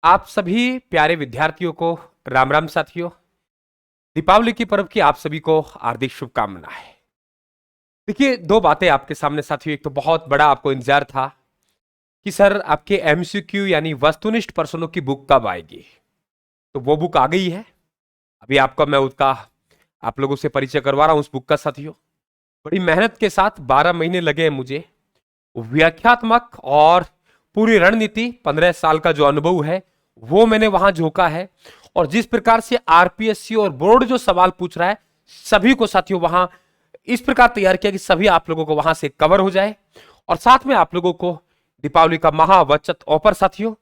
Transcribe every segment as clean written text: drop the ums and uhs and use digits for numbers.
आप सभी प्यारे विद्यार्थियों को राम राम साथियों। दीपावली की पर्व की आप सभी को हार्दिक शुभकामनाएं। देखिए, दो बातें आपके सामने साथियों। एक तो बहुत बड़ा आपको इंतजार था कि सर आपके एमसीक्यू यानी वस्तुनिष्ठ प्रश्नों की बुक कब आएगी। तो वो बुक आ गई है। अभी आपका मैं उसका आप लोगों से परिचय करवा रहा हूं उस बुक का साथियों। बड़ी मेहनत के साथ 12 महीने लगे हैं मुझे। व्याख्यात्मक और पूरी रणनीति 15 साल का जो अनुभव है वो मैंने वहां झोंका है। और जिस प्रकार से आरपीएससी और बोर्ड जो सवाल पूछ रहा है सभी को साथियों वहां इस प्रकार तैयार किया कि सभी आप लोगों को वहां से कवर हो जाए। और साथ में आप लोगों को दीपावली का महावचत ऑफर साथियों।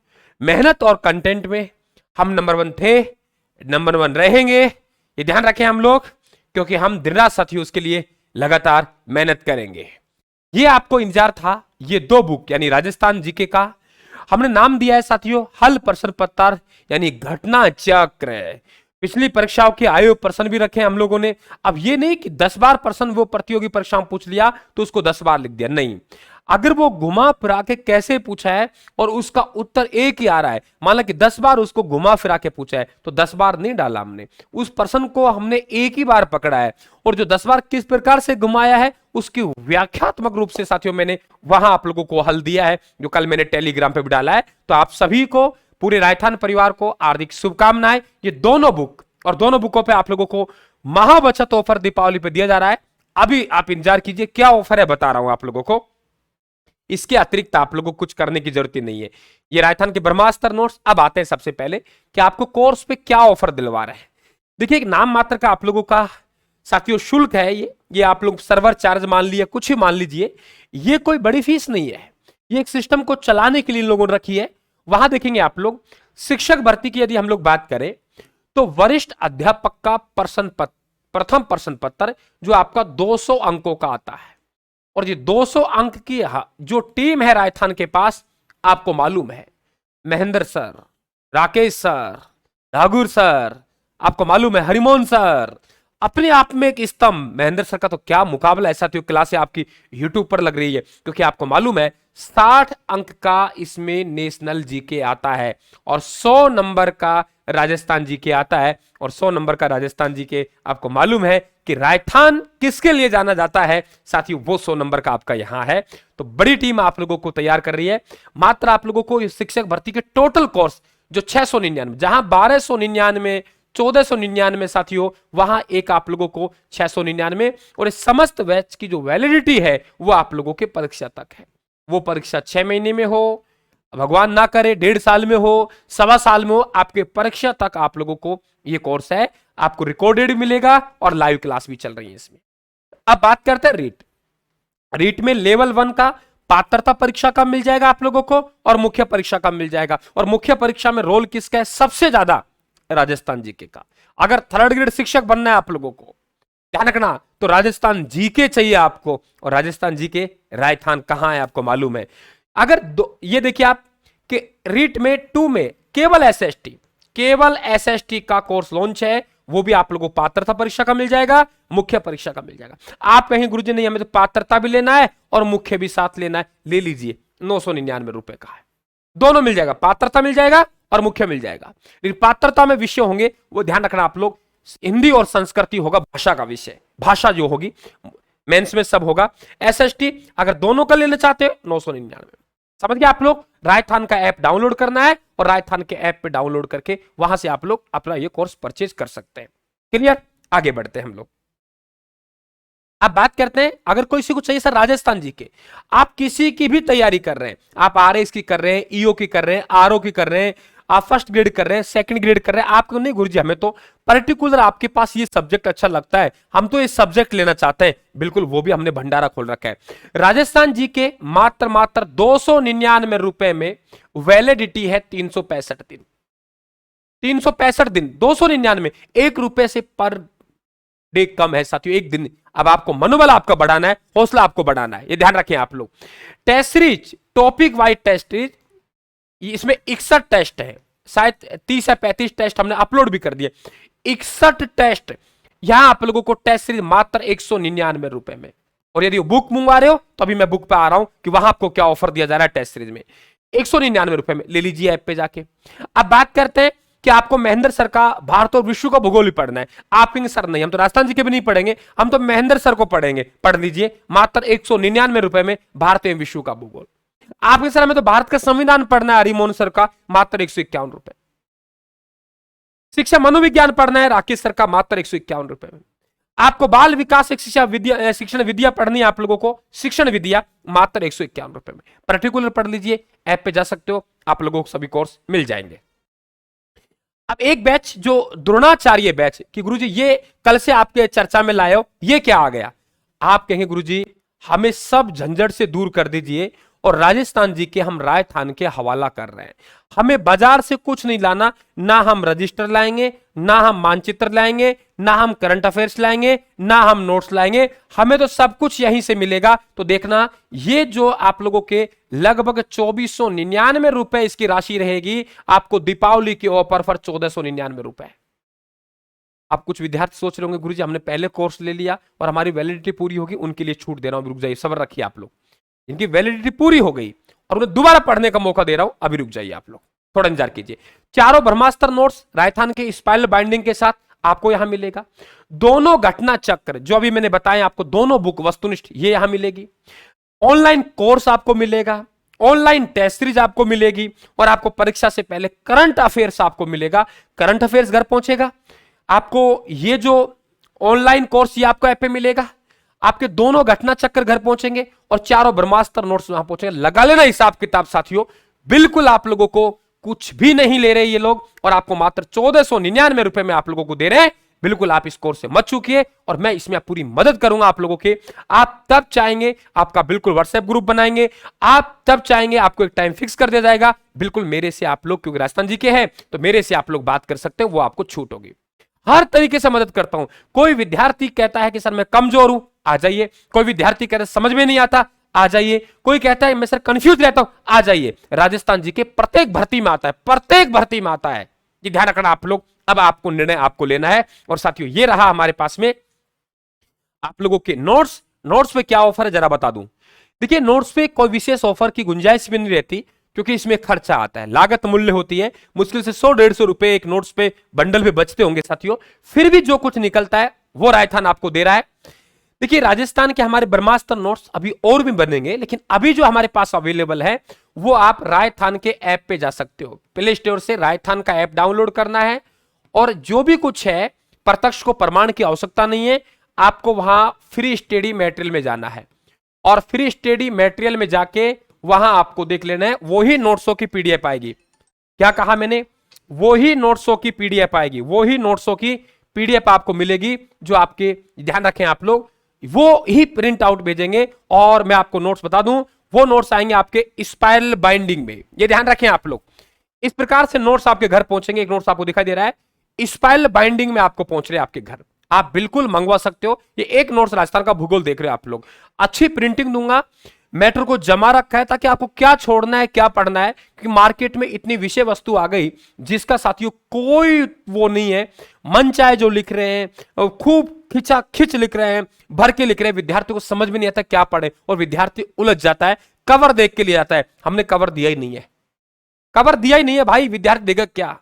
मेहनत और कंटेंट में हम नंबर 1 थे, नंबर 1 रहेंगे, ये ध्यान रखें हम लोग, क्योंकि हम दिन रात साथियों उसके लिए लगातार मेहनत करेंगे। ये आपको इंतजार था। ये दो बुक यानी राजस्थान जीके का हमने नाम दिया है साथियों हल प्रश्न पत्र यानी घटना चक्र। पिछली परीक्षाओं के आए हुए प्रश्न भी रखे हम लोगों ने। अब ये नहीं कि 10 बार प्रश्न वो प्रतियोगी परीक्षा में पूछ लिया तो उसको 10 बार लिख दिया, नहीं। अगर वो घुमा फिरा के कैसे पूछा है और उसका उत्तर एक ही आ रहा है, मान लो कि 10 बार उसको घुमा फिरा के पूछा है तो 10 बार नहीं डाला हमने, उस प्रश्न को हमने एक ही बार पकड़ा है। और जो 10 बार किस प्रकार से घुमाया है उसकी व्याख्यात्मक रूप से साथियों मैंने वहां आप लोगों को हल दिया है, जो कल मैंने टेलीग्राम पे भी डाला है। तो आप सभी को, पूरे राजस्थान परिवार को हार्दिक शुभकामनाएं। ये दोनों बुक और दोनों बुकों पे आप लोगों को महाबचत ऑफर दीपावली पे दिया जा रहा है। अभी आप इंतजार कीजिए क्या ऑफर है, बता रहा हूं आप लोगों को। इसके अतिरिक्त आप लोगों को कुछ करने की जरूरत ही नहीं है। ये राजस्थान के ब्रह्मास्त्र नोट्स। अब आते हैं सबसे पहले कि आपको कोर्स पे क्या ऑफर दिलवा रहे हैं। देखिए, एक नाम मात्र का आप लोगों का साथियों शुल्क है। ये आप लोग सर्वर चार्ज मान लिया, कुछ ही मान लीजिए, ये कोई बड़ी फीस नहीं है। ये एक सिस्टम को चलाने के लिए इन लोगों ने रखी है। वहां देखेंगे आप लोग शिक्षक भर्ती की यदि हम लोग बात करें तो वरिष्ठ अध्यापक का प्रथम प्रश्न पत्र जो आपका 200 अंकों का आता है। और ये 200 अंक की जो टीम है राजस्थान के पास, आपको मालूम है Mahendra sir, Rakesh sir, Thakur sir, आपको मालूम है हरिमोहन सर, अपने आप में एक स्तंभ। महेंद्र सर का तो क्या मुकाबला है साथियों, क्लासें आपकी यूट्यूब पर लग रही है, क्योंकि आपको मालूम है 60 अंक का इसमें नेशनल जीके आता है और 100 नंबर का राजस्थान जीके आता है। और 100 नंबर का राजस्थान जीके आपको मालूम है कि राजस्थान किसके लिए जाना जाता है साथियों, वो 100 नंबर का आपका यहां है। तो बड़ी टीम आप लोगों को तैयार कर रही है। मात्र आप लोगों को शिक्षक भर्ती के टोटल कोर्स जो 699, जहां 1299, 1499 साथियों, वहां एक आप लोगों को 699 और इस समस्त बैच की जो वैलिडिटी है वो आप लोगों के परीक्षा तक है। वो परीक्षा 6 महीने में हो, भगवान ना करे 1.5 साल में हो, 1.25 साल में हो, आपके परीक्षा तक आप लोगों को ये कोर्स है। आपको रिकॉर्डेड मिलेगा और लाइव क्लास भी चल रही है इसमें। अब बात करते हैं रीट। रीट में लेवल 1 का पात्रता परीक्षा का मिल जाएगा आप लोगों को और मुख्य परीक्षा का मिल जाएगा। और मुख्य परीक्षा में रोल किसका है सबसे ज्यादा? राजस्थान जीके का। अगर 3rd ग्रेड शिक्षक बनना है आप लोगों को, ध्यान रखना, तो राजस्थान जीके चाहिए आपको। और राजस्थान जीके राजस्थान कहां है आपको मालूम है। अगर ये देखिए आप कि रीट में 2 में केवल एसएसटी का कोर्स लॉन्च है, वो भी आप लोगों को पात्रता परीक्षा का मिल जाएगा, मुख्य परीक्षा का मिल जाएगा। आप कहीं गुरुजी नहीं, हमें तो पात्रता भी लेना है और मुख्य भी साथ लेना है, ले लीजिए, 999 रुपए का है, दोनों मिल जाएगा, पात्रता मिल जाएगा और मुख्य मिल जाएगा। लेकिन पात्रता में विषय होंगे वो ध्यान रखना आप लोग, हिंदी और संस्कृति होगा, भाषा का विषय, भाषा जो होगी मेंस में सब होगा। एसएसटी अगर दोनों का लेना चाहते हो 999। समझ गए आप लोग। राजस्थान का ऐप डाउनलोड करना है और राजस्थान के ऐप पे डाउनलोड करके वहां से आप लोग अपना ये कोर्स परचेज कर सकते हैं। क्लियर? आगे बढ़ते हैं हम लोग। अब बात करते हैं, अगर कोई को चाहिए सर राजस्थान जी के, आप किसी की भी तैयारी कर रहे हैं, आप आरएस की कर रहे हैं, ईओ की कर रहे हैं, आरओ की कर रहे हैं, आप फर्स्ट ग्रेड कर रहे हैं, सेकंड ग्रेड कर रहे हैं, आपको नहीं गुरुजी हमें तो पर्टिकुलर आपके पास ये सब्जेक्ट अच्छा लगता है, हम तो ये सब्जेक्ट लेना चाहते हैं, बिल्कुल वो भी हमने भंडारा खोल रखा है। राजस्थान जी के मात्र 299 रुपए में वैलिडिटी है 365 दिन। 365 दिन 299, 1 रुपए से पर डे कम है साथियों, एक दिन। अब आपको मनोबल आपका बढ़ाना है, हौसला आपको बढ़ाना है, ये ध्यान रखें आप लोग। Test series topic wise test series, इसमें 61 टेस्ट है, शायद 30 या 35 टेस्ट हमने अपलोड भी कर दिए। 61 टेस्ट यहां आप लोगों को टेस्ट सीरीज मात्र 199 रुपए में। और यदि बुक मंगवा रहे हो तो अभी मैं बुक पे आ रहा हूं कि वहां आपको क्या ऑफर दिया जा रहा है टेस्ट सीरीज में। 199 में ले लीजिए ऐप पे जाके। अब बात करते हैं कि आपको महेंद्र सर का भारत और विश्व का भूगोल भी पढ़ना है। आप कहेंगे सर नहीं, हम तो राजस्थान जी के भी नहीं पढ़ेंगे, हम तो महेंद्र सर को पढ़ेंगे। पढ़ लीजिए मात्र 199 में भारत एवं विश्व का भूगोल। आपके सर हमें तो भारत का संविधान पढ़ना है, हरिमोहन सर का, मात्र 151 रुपए। शिक्षा मनोविज्ञान पढ़ना है, राकेश सर का, मात्र 151 रुपए में। आपको बाल विकास एक शिक्षण विद्या पढ़नी है आप लोगों को, शिक्षण विद्या, मात्र 151 रुपए में। पर्टिकुलर पढ़ लीजिए, ऐप पे जा सकते हो, आप लोगों को सभी कोर्स मिल जाएंगे। अब एक बैच जो द्रोणाचार्य बैच कि गुरुजी ये कल से आपके चर्चा में लाए हो, ये क्या आ गया? आप कहेंगे गुरुजी हमें सब झंझट से दूर कर दीजिए और राजस्थान जी के हम राय थान के हवाला कर रहे हैं। हमें बाजार से कुछ नहीं लाना, ना हम रजिस्टर लाएंगे, ना हम मानचित्र लाएंगे, ना हम करंट अफेयर्स लाएंगे, ना हम नोट्स लाएंगे, हमें तो सब कुछ यहीं से मिलेगा। तो देखना ये जो आप लोगों के लगभग 2499 रुपए इसकी राशि रहेगी, आपको दीपावली के ऑफर पर 1499 रुपए। अब कुछ विद्यार्थी सोच रहे होंगे गुरुजी हमने पहले कोर्स ले लिया और हमारी वैलिडिटी पूरी होगी, उनके लिए छूट दे रहा हूं, रुक जाइए, सब्र रखिए आप लोग। इनकी वैलिडिटी पूरी हो गई और उन्हें दोबारा पढ़ने का मौका दे रहा हूं, अभी रुक जाइए आप लोग, थोड़ा इंतजार कीजिए। चारों ब्रह्मास्त्र नोट्स राजस्थान के स्पाइरल बाइंडिंग के साथ आपको यहां मिलेगा। दोनों घटना चक्र जो अभी मैंने बताया आपको, दोनों बुक वस्तुनिष्ठ ये यहां मिलेगी। ऑनलाइन कोर्स आपको मिलेगा, ऑनलाइन टेस्ट सीरीज आपको मिलेगी और आपको परीक्षा से पहले करंट अफेयर्स आपको मिलेगा। करंट अफेयर्स घर पहुंचेगा आपको, ये जो ऑनलाइन कोर्स ये आपको ऐप पे मिलेगा, आपके दोनों घटना चक्र घर पहुंचेंगे और चारों ब्रह्मास्त्र नोट्स वहां पहुंचेंगे। लगा लेना हिसाब किताब साथियों, बिल्कुल आप लोगों को कुछ भी नहीं ले रहे ये लोग और आपको मात्र 1499 रुपए में आप लोगों को दे रहे हैं। बिल्कुल आप इस कोर्स से मत चूकिए और मैं इसमें पूरी मदद करूंगा आप लोगों के। आप तब चाहेंगे आपका बिल्कुल व्हाट्सएप ग्रुप बनाएंगे, आप तब चाहेंगे आपको एक टाइम फिक्स कर दिया जाएगा, बिल्कुल मेरे से आप लोग, क्योंकि राजस्थान जी के हैं तो मेरे से आप लोग बात कर सकते हैं, वो आपको छूट होगी। हर तरीके से मदद करता हूं। कोई विद्यार्थी कहता है कि सर मैं कमजोर हूं, आ जाइए। कोई विद्यार्थी कहता है समझ में नहीं आता, आ जाइए। कोई कहता है मैं सर कंफ्यूज रहता हूं, आ जाइए। राजस्थान जी के प्रत्येक भर्ती में आता है, प्रत्येक भर्ती में आता है, ये ध्यान रखना आप लोग। अब आपको निर्णय आपको लेना है। और साथियों ये रहा हमारे पास में आप लोगों के नोट्स। नोट्स पे क्या ऑफर है जरा बता दूं। देखिए नोट्स पे कोई विशेष ऑफर की गुंजाइश भी नहीं रहती, क्योंकि इसमें खर्चा आता है, लागत मूल्य होती है। मुश्किल से 100-150 रुपए एक नोट्स पे बंडल पे बचते होंगे साथियों। फिर भी जो कुछ निकलता है वो राजस्थान आपको दे रहा है। देखिए राजस्थान के हमारे ब्रह्मास्त्र नोट्स अभी और भी बनेंगे, लेकिन अभी जो हमारे पास अवेलेबल है वो आप राजस्थान के ऐप पे जा सकते हो। प्ले स्टोर से राजस्थान का ऐप डाउनलोड करना है और जो भी कुछ है प्रत्यक्ष को प्रमाण की आवश्यकता नहीं है, आपको वहां फ्री स्टडी मटेरियल में जाना है और फ्री स्टडी मटेरियल में जाके वहां आपको देख लेना है, वही नोट्सों की पीडीएफ आएगी। क्या कहा मैंने? वही नोट्सों की पीडीएफ आएगी, वही नोट्सों की पीडीएफ आपको मिलेगी। जो आपके, ध्यान रखें आप लोग, वो ही प्रिंट आउट भेजेंगे और मैं आपको नोट्स बता दूं, वो नोट्स आएंगे आपके स्पाइरल बाइंडिंग में। ये ध्यान रखें आप लोग, इस प्रकार से नोट्स आपके घर पहुंचेंगे। एक नोट्स आपको दिखाई दे रहा है, स्पाइरल बाइंडिंग में आपको पहुंच रहे हैं आपके घर। आप बिल्कुल मंगवा सकते हो। ये एक नोट्स राजस्थान का भूगोल देख रहे हो आप लोग, अच्छी प्रिंटिंग दूंगा, मैटर को जमा रखा है ताकि आपको क्या छोड़ना है क्या पढ़ना है। क्योंकि मार्केट में इतनी विषय वस्तु आ गई जिसका साथियों कोई वो नहीं है। मन चाहे जो लिख रहे हैं, खूब खिंचा खिंच लिख रहे हैं, भर के लिख रहे हैं, विद्यार्थी को समझ में नहीं आता क्या पढ़े और विद्यार्थी उलझ जाता है, कवर देख के लिए जाता है। हमने कवर दिया ही नहीं है, कवर दिया ही नहीं है भाई, विद्यार्थी देगा क्या?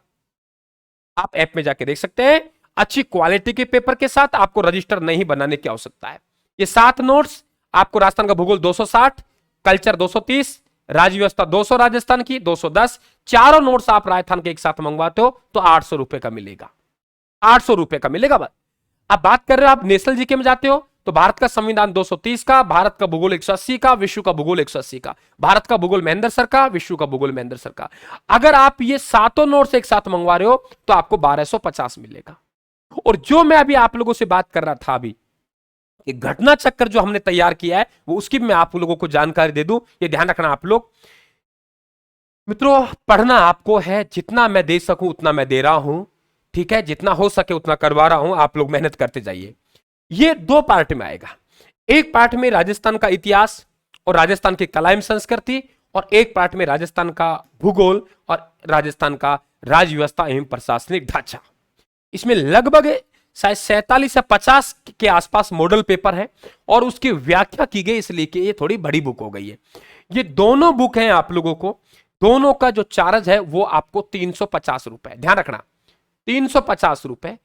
आप ऐप में जाके देख सकते हैं। अच्छी क्वालिटी के पेपर के साथ आपको रजिस्टर नहीं बनाने की आवश्यकता है। ये 7 नोट्स आपको राजस्थान का भूगोल 260, कल्चर 230, राज्य व्यवस्था 200 राजस्थान की 210, चारों नोट्स आप राजस्थान के एक साथ मंगवाते हो तो 800 रुपए का मिलेगा, 800 रुपए का मिलेगा। बस अब बात कर रहे हो आप नेशनल जीके में जाते हो तो भारत का संविधान 230 का, भारत का भूगोल 180 का, विश्व का भूगोल 180 का, भारत का भूगोल महेंद्र सर का, विश्व का भूगोल महेंद्र सर का। अगर आप ये 7 नोट्स एक साथ मंगवा रहे हो तो आपको 1250 मिलेगा। और जो मैं अभी आप लोगों से बात कर रहा था, अभी ये घटना चक्र जो हमने तैयार किया है वो उसकी मैं आप लोगों को जानकारी दे दूं। ये ध्यान रखना आप लोग। मित्रों पढ़ना आपको है, जितना मैं दे सकूं उतना मैं दे रहा हूं, ठीक है, जितना हो सके उतना करवा रहा हूं। आप लोग मेहनत करते जाइए। ये 2 पार्ट में आएगा। एक पार्ट में राजस्थान का इतिहास और राजस्थान की कला एवं संस्कृति, और एक पार्ट में राजस्थान का भूगोल और राजस्थान का राज्य व्यवस्था एवं प्रशासनिक ढांचा। इसमें लगभग शायद 47 या 50 के आसपास मॉडल पेपर है और उसकी व्याख्या की गई, इसलिए कि ये थोड़ी बड़ी बुक हो गई है। ये दोनों बुक हैं आप लोगों को दोनों का जो चार्ज है वो आपको 350 रुपए, ध्यान रखना 350 रुपए,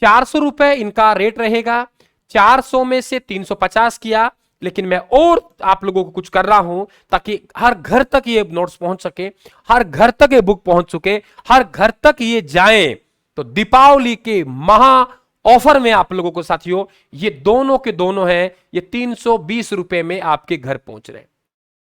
400 रुपए इनका रेट रहेगा। 400 में से 350 किया, लेकिन मैं और आप लोगों को कुछ कर रहा हूं ताकि हर घर तक ये नोट्स पहुंच सके, हर घर तक ये बुक पहुंच सके, हर घर तक ये जाए। तो दीपावली के महा ऑफर में आप लोगों को साथियों ये दोनों के दोनों हैं, ये 320 रुपए में आपके घर पहुंच रहे हैं।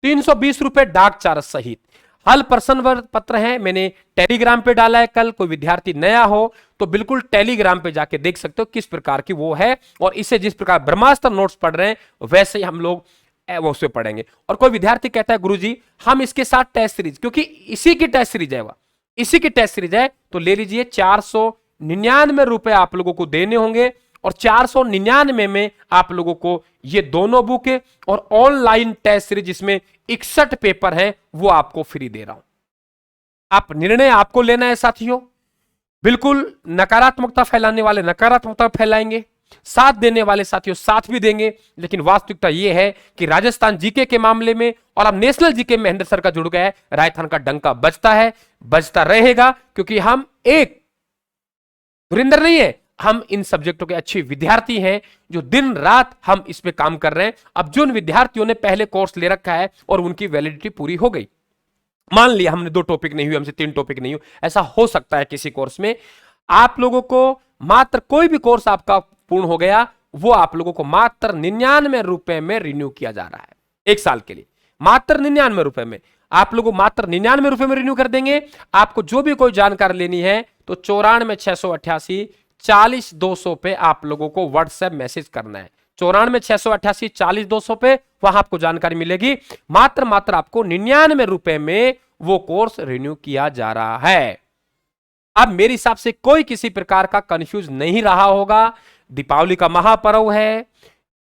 320 रुपए डाक चार्ज सहित। हल प्रश्न पत्र है, मैंने टेलीग्राम पे डाला है। कल कोई विद्यार्थी नया हो तो बिल्कुल टेलीग्राम पे जाके देख सकते हो किस प्रकार की वो है, और इसे जिस प्रकार ब्रह्मास्त्र नोट्स पढ़ रहे हैं वैसे ही हम लोग वो उससे पढ़ेंगे। और कोई विद्यार्थी कहता है गुरुजी हम इसके साथ टेस्ट सीरीज, क्योंकि इसी की टेस्ट सीरीज है, वह इसी की टेस्ट सीरीज है, तो ले लीजिए 499 रुपए आप लोगों को देने होंगे, और 499 में आप लोगों को ये दोनों बुक और ऑनलाइन टेस्ट सीरीज जिसमें 61 पेपर है वो आपको फ्री दे रहा हूं। आप निर्णय आपको लेना है साथियों। बिल्कुल नकारात्मकता फैलाने वाले नकारात्मकता फैलाएंगे, साथ देने वाले साथियों साथ भी देंगे, लेकिन वास्तविकता यह है कि राजस्थान जीके के मामले में और अब नेशनल जीके में महेंद्र सर का जुड़ गया है, राजस्थान का डंका बजता है, बजता रहेगा, क्योंकि हम एक धुरिंदर नहीं है, हम इन सब्जेक्टों के अच्छे विद्यार्थी हैं जो दिन रात हम इस पे काम कर रहे हैं। अब जिन विद्यार्थियों ने पहले कोर्स ले रखा है और उनकी वैलिडिटी पूरी हो गई, मान लिया हमने 2 टॉपिक नहीं हुए, हमसे 3 टॉपिक नहीं हुए, ऐसा हो सकता है किसी कोर्स में, आप लोगों को मात्र कोई भी कोर्स आपका पूर्ण हो गया वो आप लोगों को मात्र 99 रुपए में रिन्यू किया जा रहा है 1 साल के लिए, मात्र 99 रुपए में। आप लोगों को मात्र 99 रुपए में रिन्यू कर देंगे। आपको जो भी कोई जानकारी लेनी है तो 94 688 40 200 पे आप लोगों को व्हाट्सएप मैसेज करना है। 94 688 40 200 पे वहां आपको जानकारी मिलेगी। मात्र आपको 99 रुपए में वो कोर्स रिन्यू किया जा रहा है। अब मेरे हिसाब से कोई किसी प्रकार का कंफ्यूज नहीं रहा होगा। दीपावली का महापर्व है,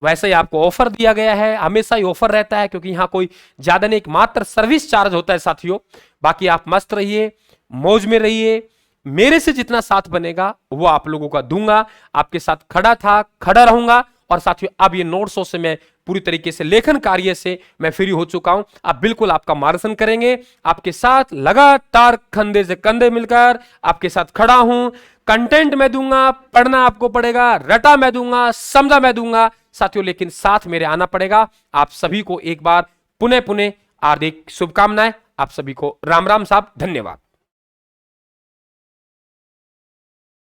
वैसे ही आपको ऑफर दिया गया है, हमेशा ही ऑफर रहता है, क्योंकि यहां कोई ज्यादा नहीं, मात्र सर्विस चार्ज होता है साथियों। बाकी आप मस्त रहिए, मौज में रहिए, मेरे से जितना साथ बनेगा वो आप लोगों का दूंगा, आपके साथ खड़ा था, खड़ा रहूंगा। और साथियों अब ये नोट्सों से मैं पूरी तरीके से लेखन कार्य से मैं फ्री हो चुका हूं। आप बिल्कुल आपका मार्गदर्शन करेंगे, आपके साथ लगातार कंधे से कंधे मिलकर आपके साथ खड़ा हूं। कंटेंट मैं दूंगा, पढ़ना आपको पड़ेगा, रटा मैं दूंगा, समझा मैं दूंगा साथियों, लेकिन साथ मेरे आना पड़ेगा। आप सभी को एक बार पुनः हार्दिक शुभकामनाएं। आप सभी को राम राम साहब, धन्यवाद।